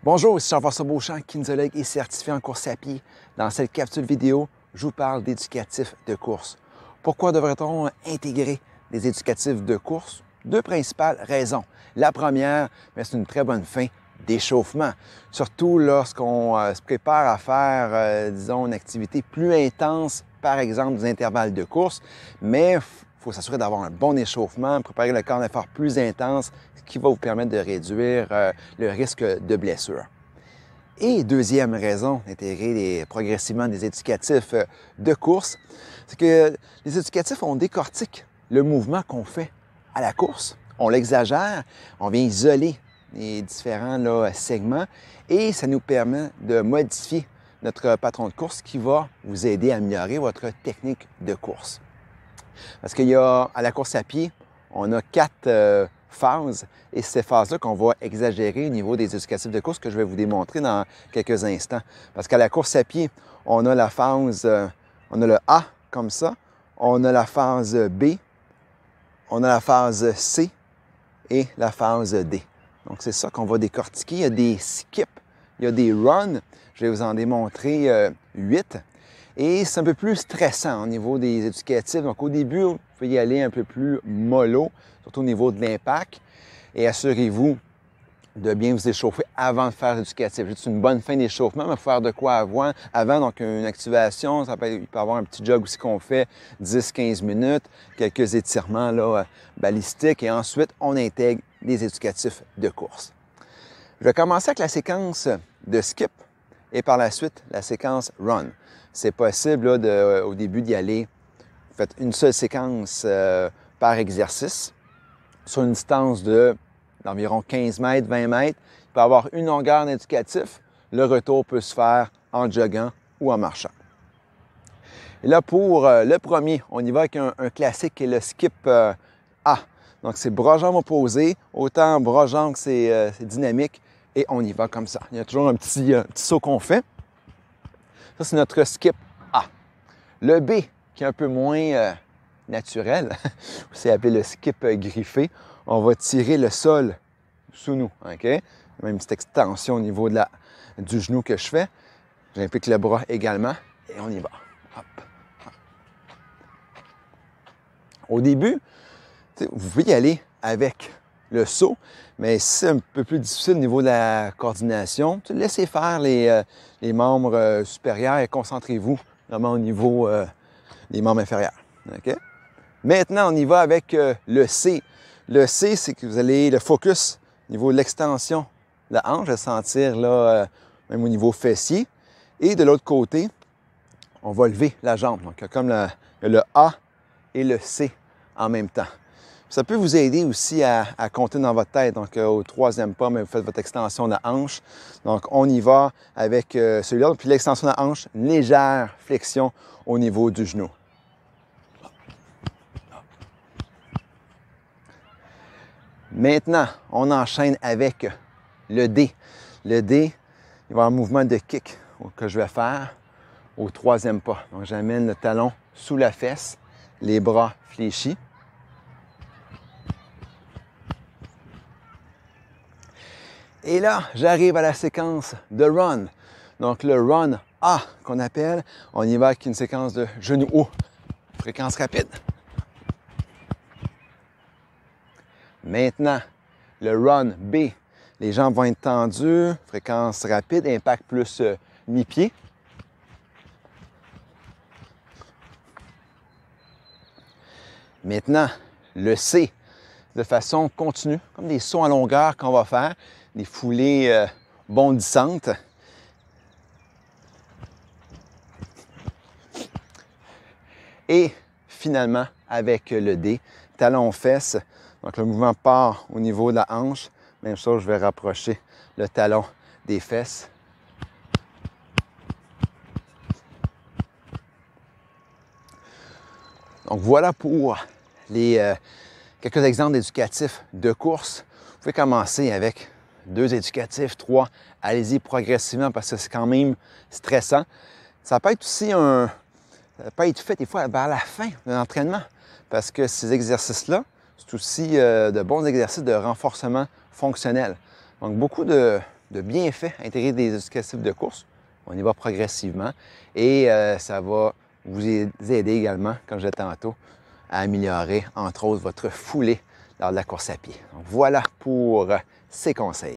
Bonjour, ici Jean-François Beauchamp, kinésiologue et certifié en course à pied. Dans cette capsule vidéo, je vous parle d'éducatifs de course. Pourquoi devrait-on intégrer des éducatifs de course? Deux principales raisons. La première, c'est une très bonne fin d'échauffement, surtout lorsqu'on se prépare à faire, disons, une activité plus intense, par exemple des intervalles de course, mais il faut s'assurer d'avoir un bon échauffement, préparer le corps à un effort plus intense, ce qui va vous permettre de réduire le risque de blessure. Et deuxième raison d'intégrer progressivement des éducatifs de course, c'est que les éducatifs, on décortique le mouvement qu'on fait à la course, on l'exagère, on vient isoler les différents segments et ça nous permet de modifier notre patron de course qui va vous aider à améliorer votre technique de course. Parce qu'il y a, à la course à pied, on a 4 phases et c'est ces phases-là qu'on va exagérer au niveau des éducatifs de course que je vais vous démontrer dans quelques instants. Parce qu'à la course à pied, on a la phase, on a le A comme ça, on a la phase B, on a la phase C et la phase D. Donc c'est ça qu'on va décortiquer. Il y a des skips, il y a des runs, je vais vous en démontrer 8. Et c'est un peu plus stressant au niveau des éducatifs. Donc au début, vous pouvez y aller un peu plus mollo, surtout au niveau de l'impact. Et assurez-vous de bien vous échauffer avant de faire l'éducatif. Juste une bonne fin d'échauffement, mais il faut faire de quoi avant. Donc une activation, il peut y avoir un petit jog aussi qu'on fait 10-15 minutes, quelques étirements balistiques et ensuite on intègre les éducatifs de course. Je vais commencer avec la séquence de skip et par la suite la séquence run. C'est possible au début d'y aller, vous faites une seule séquence par exercice sur une distance d'environ 15 mètres, 20 mètres. Il peut y avoir une longueur d'éducatif. Le retour peut se faire en joguant ou en marchant. Et là, pour le premier, on y va avec un classique qui est le skip A. Donc, c'est bras-jambes opposés. Autant bras-jambes que c'est dynamique. Et on y va comme ça. Il y a toujours un petit saut qu'on fait. Ça, c'est notre skip A. Le B, qui est un peu moins naturel, c'est appelé le skip griffé. On va tirer le sol sous nous, OK? Même une petite extension au niveau du genou que je fais. J'implique le bras également et on y va. Hop, hop. Au début, vous pouvez y aller avec le saut, mais si c'est un peu plus difficile au niveau de la coordination, laissez faire les membres supérieurs et concentrez-vous vraiment au niveau des membres inférieurs. Okay? Maintenant, on y va avec le C. Le C, c'est que vous allez le focus au niveau de l'extension de la hanche, à sentir même au niveau fessier. Et de l'autre côté, on va lever la jambe. Donc, comme le A et le C en même temps. Ça peut vous aider aussi à compter dans votre tête. Donc, au troisième pas, vous faites votre extension de la hanche. Donc, on y va avec celui-là. Puis l'extension de la hanche, une légère flexion au niveau du genou. Maintenant, on enchaîne avec le D. Le D, il va y avoir un mouvement de kick que je vais faire au troisième pas. Donc, j'amène le talon sous la fesse, les bras fléchis. Et là, j'arrive à la séquence de run. Donc, le run A qu'on appelle, on y va avec une séquence de genoux hauts, fréquence rapide. Maintenant, le run B, les jambes vont être tendues, fréquence rapide, impact plus mi-pied. Maintenant, le C, de façon continue, comme des sauts en longueur qu'on va faire, des foulées bondissantes. Et finalement, avec le D, talon-fesse. Donc, le mouvement part au niveau de la hanche. Même chose, je vais rapprocher le talon des fesses. Donc, voilà pour quelques exemples d'éducatifs de course. Vous pouvez commencer avec 2 éducatifs, 3. Allez-y progressivement parce que c'est quand même stressant. Ça peut être aussi ça peut être fait des fois vers la fin de l'entraînement parce que ces exercices-là, c'est aussi de bons exercices de renforcement fonctionnel. Donc, beaucoup de de bienfaits à intégrer des éducatifs de course. On y va progressivement et ça va vous aider également, comme je disais tantôt, à améliorer, entre autres, votre foulée lors de la course à pied. Donc, voilà pour ces conseils.